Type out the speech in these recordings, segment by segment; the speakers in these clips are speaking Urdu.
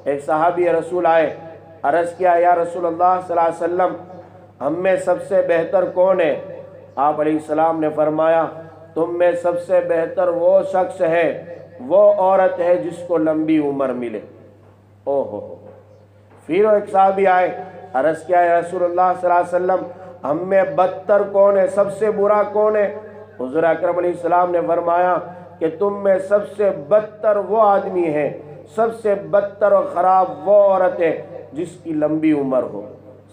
ایک صحابی رسول آئے، عرض کیا یا رسول اللہ صلی اللہ علیہ وسلم ہم میں سب سے بہتر کون ہے؟ آپ علیہ السلام نے فرمایا تم میں سب سے بہتر وہ شخص ہے، وہ عورت ہے جس کو لمبی عمر ملے۔ پھر ایک صحابی آئے، عرض کیا یا رسول اللہ صلی اللہ علیہ وسلم ہم میں بدتر کون ہے، سب سے برا کون ہے؟ حضور اکرم علیہ السلام نے فرمایا کہ تم میں سب سے بدتر وہ آدمی ہے، سب سے بدتر اور خراب وہ عورت ہے جس کی لمبی عمر ہو۔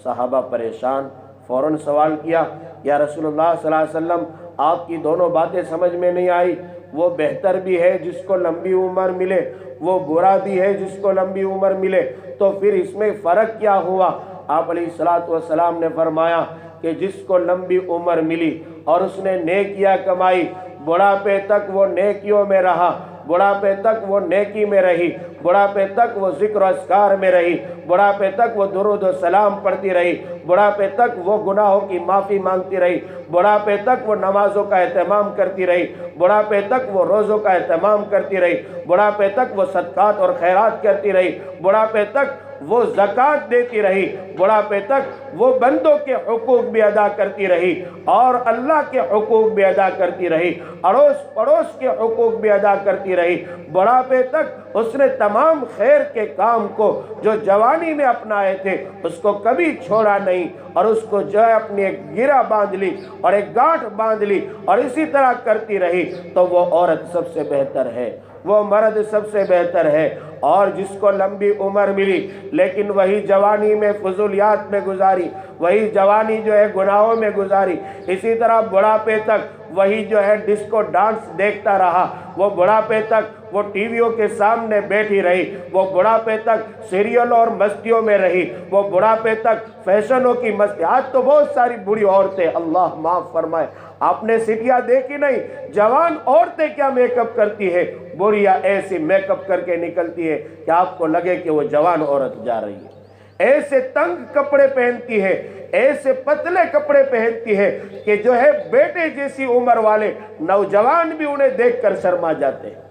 صحابہ پریشان، فوراً سوال کیا یا رسول اللہ صلی اللہ علیہ وسلم آپ کی دونوں باتیں سمجھ میں نہیں آئی، وہ بہتر بھی ہے جس کو لمبی عمر ملے، وہ برا بھی ہے جس کو لمبی عمر ملے، تو پھر اس میں فرق کیا ہوا؟ آپ علیہ السلام نے فرمایا کہ جس کو لمبی عمر ملی اور اس نے نیکیاں کمائی، بڑھاپے تک وہ نیکیوں میں رہا، بڑھاپے تک وہ نیکی میں رہی، بڑھاپے تک وہ ذکر و اذکار میں رہی، بڑھاپے تک وہ درود و سلام پڑھتی رہی، بڑھاپے تک وہ گناہوں کی معافی مانگتی رہی، بڑھاپے تک وہ نمازوں کا اہتمام کرتی رہی، بڑھاپے تک وہ روزوں کا اہتمام کرتی رہی، بڑھاپے تک وہ صدقات اور خیرات کرتی رہی، بڑھاپے تک وہ زکوٰۃ دیتی رہی، بڑھاپے تک وہ بندوں کے حقوق بھی ادا کرتی رہی اور اللہ کے حقوق بھی ادا کرتی رہی، اڑوس پڑوس کے حقوق بھی ادا کرتی رہی، بڑھاپے تک اس نے تمام خیر کے کام کو جو جوانی میں اپنائے تھے اس کو کبھی چھوڑا نہیں، اور اس کو جو ہے اپنی ایک گرہ باندھ لی اور ایک گانٹھ باندھ لی اور اسی طرح کرتی رہی، تو وہ عورت سب سے بہتر ہے، وہ مرد سب سے بہتر ہے۔ اور جس کو لمبی عمر ملی لیکن وہی جوانی میں فضولیات میں گزاری، وہی جوانی جو ہے گناہوں میں گزاری، اسی طرح بڑھاپے تک وہی جو ہے ڈسکو ڈانس دیکھتا رہا، وہ بڑھاپے تک وہ ٹی ویوں کے سامنے بیٹھی رہی، وہ بڑھاپے تک سیریل اور مستیوں میں رہی، وہ بڑھاپے تک فیشنوں کی مستی۔ آج تو بہت ساری بری عورتیں، اللہ معاف فرمائے، آپ نے سٹیاں دیکھی نہیں، جوان عورتیں کیا میک اپ کرتی ہے، بڑھیا ایسی میک اپ کر کے نکلتی ہے کہ آپ کو لگے کہ وہ جوان عورت جا رہی ہے، ایسے تنگ کپڑے پہنتی ہے، ایسے پتلے کپڑے پہنتی ہے کہ جو ہے بیٹے جیسی عمر والے نوجوان بھی انہیں دیکھ کر شرما جاتے ہیں۔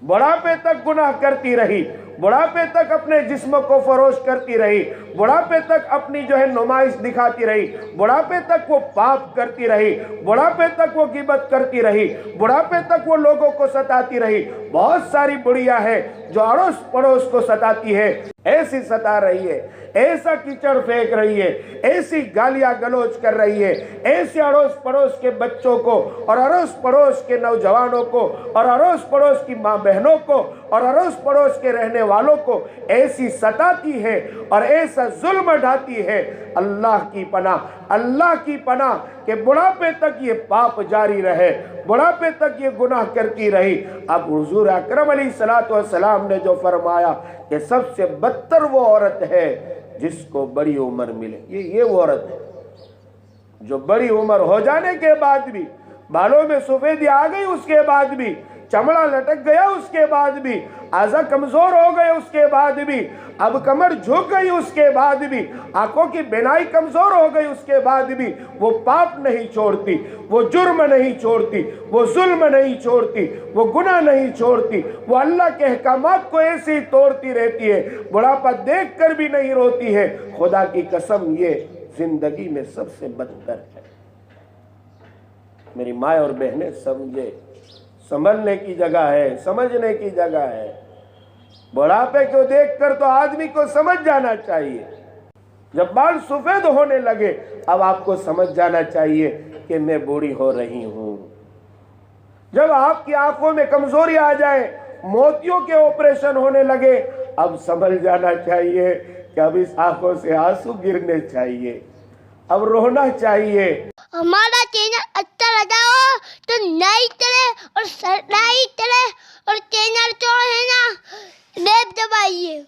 بڑھاپے تک گناہ کرتی رہی، بڑھاپے تک اپنے جسم کو فروش کرتی رہی، بڑھاپے تک اپنی جو ہے نمائش دکھاتی رہی، بڑھاپے تک وہ پاپ کرتی رہی، بڑھاپے تک وہ غیبت کرتی رہی، بڑھاپے تک وہ لوگوں کو ستاتی رہی۔ بہت ساری بڑھیاں ہیں جو اڑوس پڑوس کو ستاتی ہے، ایسی ستا رہی ہے، ایسا کیچڑ پھینک رہی ہے، ایسی گالیاں گلوچ کر رہی ہے، ایسے اڑوس پڑوس کے بچوں کو اور اڑوس پڑوس کے نوجوانوں کو اور اڑوس پڑوس کی ماں بہنوں کو اور اڑوس پڑوس کے رہنے والوں کو ایسی ستاتی ہے اور ایسا ظلم ڈھاتی ہے۔ اللہ کی پناہ، اللہ کی پناہ کہ بڑھاپے تک یہ پاپ جاری رہے، بڑھاپے تک یہ گناہ کرتی رہی۔ اب حضور اکرم علیہ السلام نے جو فرمایا کہ سب سے بدتر وہ عورت ہے جس کو بڑی عمر ملے، یہ وہ عورت ہے جو بڑی عمر ہو جانے کے بعد بھی، بالوں میں سفیدی آ گئی اس کے بعد بھی، چمڑا لٹک گیا اس کے بعد بھی، اعضاء کمزور ہو گئے اس کے بعد بھی، اب کمر جھک گئی اس کے بعد بھی، آنکھوں کی بینائی کمزور ہو گئی اس کے بعد بھی، وہ پاپ نہیں چھوڑتی، وہ جرم نہیں چھوڑتی، وہ ظلم نہیں چھوڑتی، وہ گناہ نہیں چھوڑتی، وہ اللہ کے احکامات کو ایسے ہی توڑتی رہتی ہے، بڑھاپا دیکھ کر بھی نہیں روتی ہے۔ خدا کی قسم یہ زندگی میں سب سے بدتر ہے۔ میری ماں اور بہنیں سمجھے، سنبھلنے کی جگہ ہے، سمجھنے کی جگہ ہے۔ بڑھاپے کو دیکھ کر تو آدمی کو سمجھ جانا چاہیے، جب بال سفید ہونے لگے اب آپ کو سمجھ جانا چاہیے کہ میں بوڑھی ہو رہی ہوں۔ جب آپ کی آنکھوں میں کمزوری آ جائے، موتیوں کے آپریشن ہونے لگے، اب سمجھ جانا چاہیے کہ اب اس آنکھوں سے آنسو گرنے چاہیے، اب رونا چاہیے۔ ہمارا چینل اچھا لگا ہو تو لائک کریں اور سبسکرائب کریں اور چینل جو ہے نا بیل دبائیے۔